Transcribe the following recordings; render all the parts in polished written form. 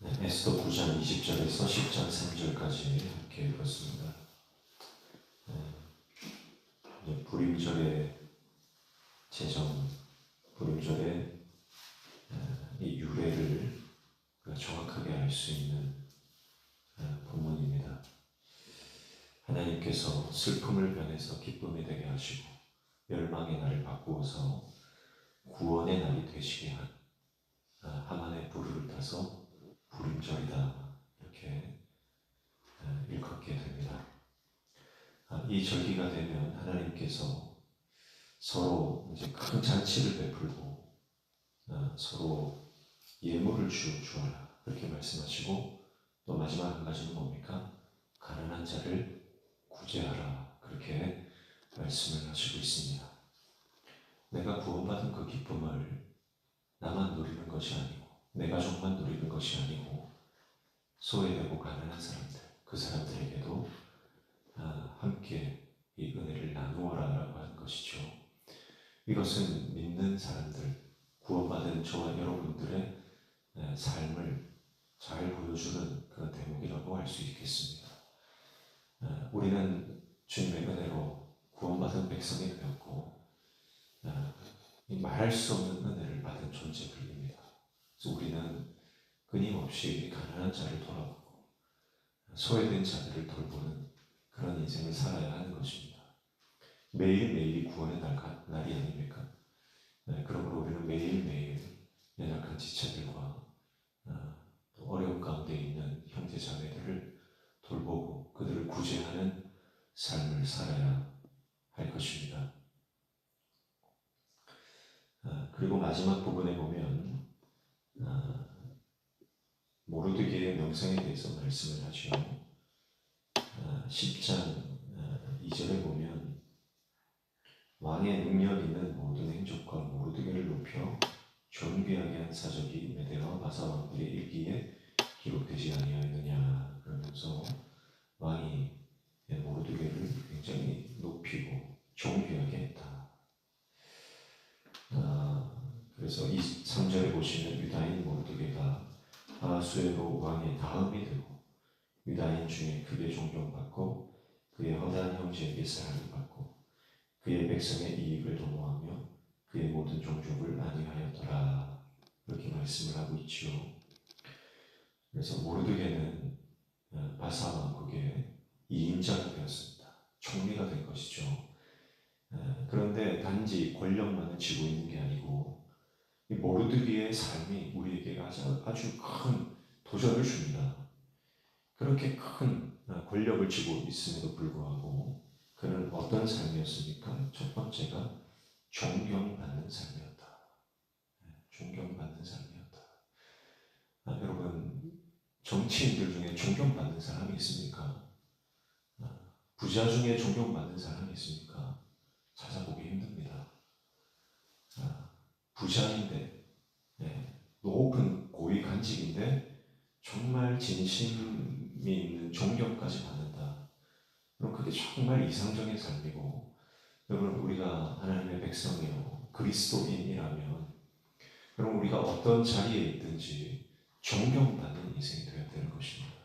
네, 에스더 9장 20절에서 10장 3절까지 함께 읽었습니다. 불임절의 제정, 불임절의 이 유래를 정확하게 알 수 있는 본문입니다. 하나님께서 슬픔을 변해서 기쁨이 되게 하시고 멸망의 날을 바꾸어서 구원의 날이 되시게 한 하만의 부르를 타서 불임절이다 이렇게 일컫게 됩니다. 이 절기가 되면 하나님께서 서로 이제 큰 잔치를 베풀고 서로 예물을 주어라 그렇게 말씀하시고 또 마지막 한 가지는 뭡니까? 가난한 자를 구제하라 그렇게 말씀을 하시고 있습니다. 내가 구원받은 그 기쁨을 나만 누리는 것이 아니고 내 가족만 누리는 것이 아니고 소외되고 가난한 사람들 그 사람들에게도 함께 이 은혜를 나누어라라고 하는 것이죠. 이것은 믿는 사람들 구원받은 저와 여러분들의 삶을 잘 보여주는 그런 대목이라고 할 수 있겠습니다. 우리는 주님의 은혜로 구원받은 백성이 되었고 말할 수 없는 은혜를 받은 존재들입니다. 그래서 우리는 끊임없이 가난한 자를 돌아보고 소외된 자들을 돌보는 그런 인생을 살아야 하는 것입니다. 매일매일이 구원의 날이 아닙니까? 그러므로 우리는 매일매일 연약한 지체들과 또 어려운 가운데 있는 형제 자매들을 돌보고 그들을 구제하는 삶을 살아야 할 것입니다. 그리고 마지막 부분에 보면 모르드게의 명성에 대해서 말씀을 하죠. 10장 2절에 보면 왕의 능력 있는 모든 행적과 모르드게를 높여 존귀하게 한 사적이 메대와 바사 왕들의 일기에 기록되지 아니하였느냐 그러면서 왕이 모르드게를 굉장히 높이고 존귀하게 했다. 그래서 이 3절에 보시면 유다인 모르드게가 아하수에로 왕의 다음이 되고 유다인 중에 크게 존경받고 그의 허다한 형제에게 사랑을 받고 그의 백성의 이익을 도모하며 그의 모든 종족을 안위하였더라 이렇게 말씀을 하고 있지요. 그래서 모르드게는 바사 왕국의 2인자가 되었습니다. 총리가 된 것이죠. 그런데 단지 권력만을 쥐고 있는 게 아니고 이 모르드게의 삶이 우리에게 아주 큰 도전을 줍니다. 그렇게 큰 권력을 쥐고 있음에도 불구하고 그는 어떤 삶이었습니까? 첫 번째가 존경받는 삶이었다. 존경받는 삶이었다. 여러분 정치인들 중에 존경받는 사람이 있습니까? 부자 중에 존경받는 사람이 있습니까? 찾아보기 힘듭니다. 부자인데 높은 고위 간직인데 정말 진심이 있는 존경까지 받는다. 그럼 그게 정말 이상적인 삶이고 여러분 우리가 하나님의 백성이요 그리스도인이라면 그럼 우리가 어떤 자리에 있든지 존경받는 인생이 되어야 되는 것입니다.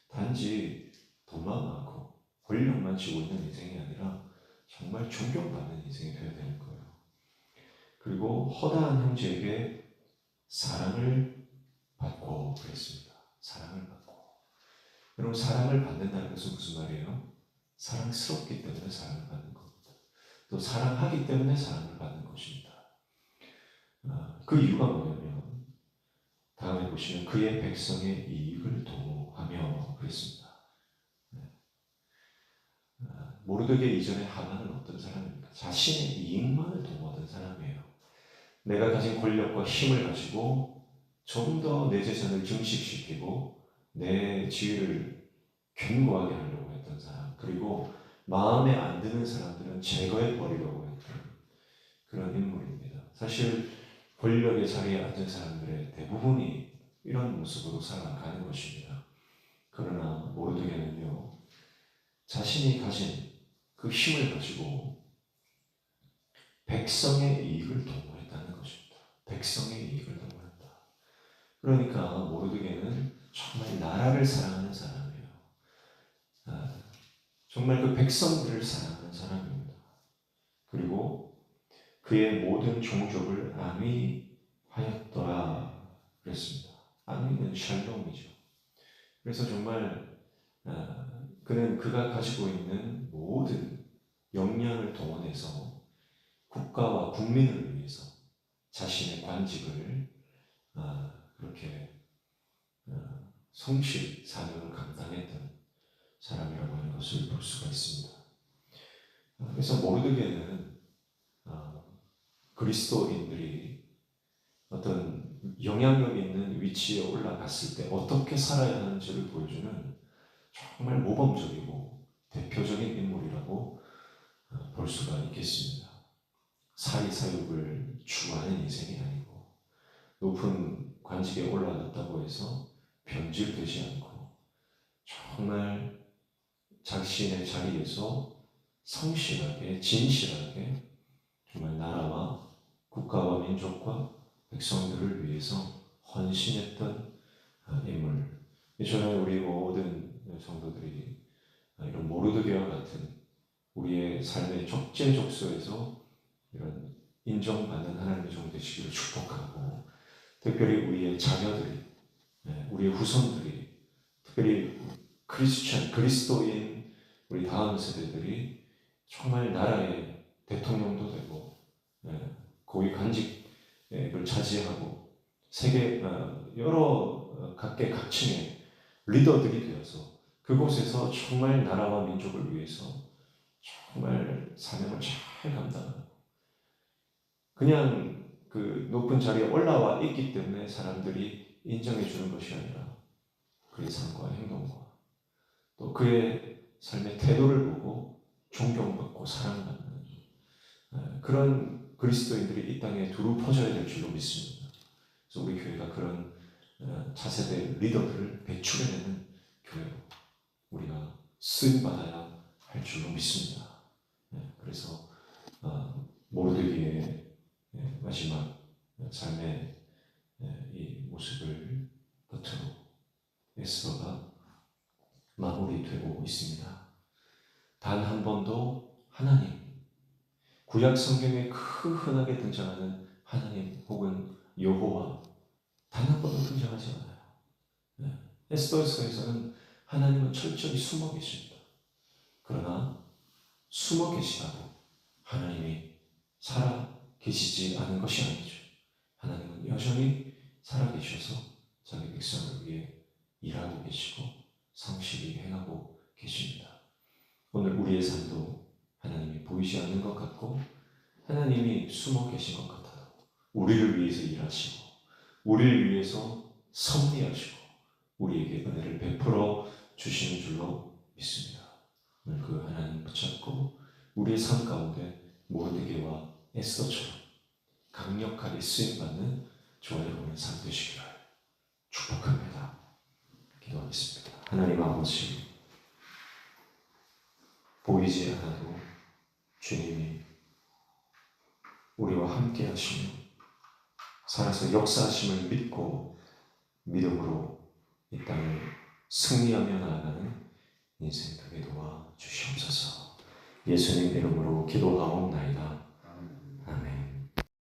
단지 돈만 많고 권력만 쥐고 있는 인생이 아니라 정말 존경받는 인생이 되어야 되는 거예요. 그리고 허다한 형제에게 사랑을 받고 그랬습니다. 사랑을 받고. 여러분 사랑을 받는다는 것은 무슨 말이에요? 사랑스럽기 때문에 사랑을 받는 겁니다. 또 사랑하기 때문에 사랑을 받는 것입니다. 그 이유가 뭐냐면 다음에 보시면 그의 백성의 이익을 도모하며 그랬습니다. 모르드게 이전에 하만은 어떤 사람입니까? 자신의 이익만을 도모하던 사람이에요. 내가 가진 권력과 힘을 가지고 좀 더 내 재산을 증식시키고 내 지위를 견고하게 하려고 했던 사람, 그리고 마음에 안 드는 사람들은 제거해 버리려고 했던 그런 인물입니다. 사실 권력의 자리에 앉은 사람들의 대부분이 이런 모습으로 살아가는 것입니다. 그러나 모르드게는요 자신이 가진 그 힘을 가지고 백성의 이익을 도모했다는 것입니다. 백성의 이익을 도모했다. 그러니까 모르드게는 정말 나라를 사랑하는 사람이에요. 정말 그 백성들을 사랑하는 사람입니다. 그리고 그의 모든 종족을 안위하였더라 그랬습니다. 안위는 샬롬이죠. 그래서 정말 그는 그가 가지고 있는 모든 역량을 동원해서 국가와 국민을 위해서 자신의 관직을 그렇게 성실 사명을 감당했던 사람이라고 하는 것을 볼 수가 있습니다. 그래서 모르드게는 그리스도인들이 어떤 영향력 있는 위치에 올라갔을 때 어떻게 살아야 하는지를 보여주는 정말 모범적이고 대표적인 인물이라고 볼 수가 있겠습니다. 사리사욕을 추구하는 인생이 아니고 높은 관직에 올라갔다고 해서 변질되지 않고 정말 자신의 자리에서 성실하게 진실하게 정말 나라와 국가와 민족과 백성들을 위해서 헌신했던 인물. 저는 우리 모든 성도들이 이런 모르드게와 같은 우리의 삶의 적재적소에서 이런 인정받는 하나님의 종 되시기를 축복하고, 특별히 우리의 자녀들이, 우리의 후손들이, 특별히 그리스도인 우리 다음 세대들이 정말 나라의 대통령도 되고 고위 관직을 차지하고 세계 여러 각계각층의 리더들이 되어서 그곳에서 정말 나라와 민족을 위해서 정말 사명을 잘 감당하고, 그냥 그 높은 자리에 올라와 있기 때문에 사람들이 인정해 주는 것이 아니라 그의 삶과 행동과 또 그의 삶의 태도를 보고 존경받고 사랑받는 그런 그리스도인들이 이 땅에 두루 퍼져야 될 줄로 믿습니다. 그래서 우리 교회가 그런 차세대 리더들을 배출해내는 교회로 우리가 쓰임받아야 할 줄로 믿습니다. 그래서 모르드게의 마지막 삶의 이 모습을 끝으로 에스더가 마무리되고 있습니다. 단 한 번도 하나님, 구약 성경에 흔하게 등장하는 하나님 혹은 여호와 단 한 번도 등장하지 않아요. 에스더서에서는 하나님은 철저히 숨어 계십니다. 그러나 숨어 계시다고 하나님이 살아 계시지 않은 것이 아니죠. 하나님은 여전히 살아 계셔서 자기 백성을 위해 일하고 계시고 성실히 행하고 계십니다. 오늘 우리의 삶도 하나님이 보이지 않는 것 같고 하나님이 숨어 계신 것 같아도 우리를 위해서 일하시고 우리를 위해서 섭리하시고 우리에게 은혜를 베풀어 주시는 줄로 믿습니다. 오늘 그 하나님 붙잡고 우리의 삶 가운데 모르드게와 에스더처럼 강력하게 쓰임받는 저와 여러분의 삶 되시기를 축복합니다. 기도하겠습니다. 하나님 아버지, 보이지 않아도 주님이 우리와 함께 하시며 살아서 역사하심을 믿고 믿음으로 이 땅을 승리하며 나아가는 인생 되게 도와 주시옵소서. 예수님 이름으로 기도하옵나이다.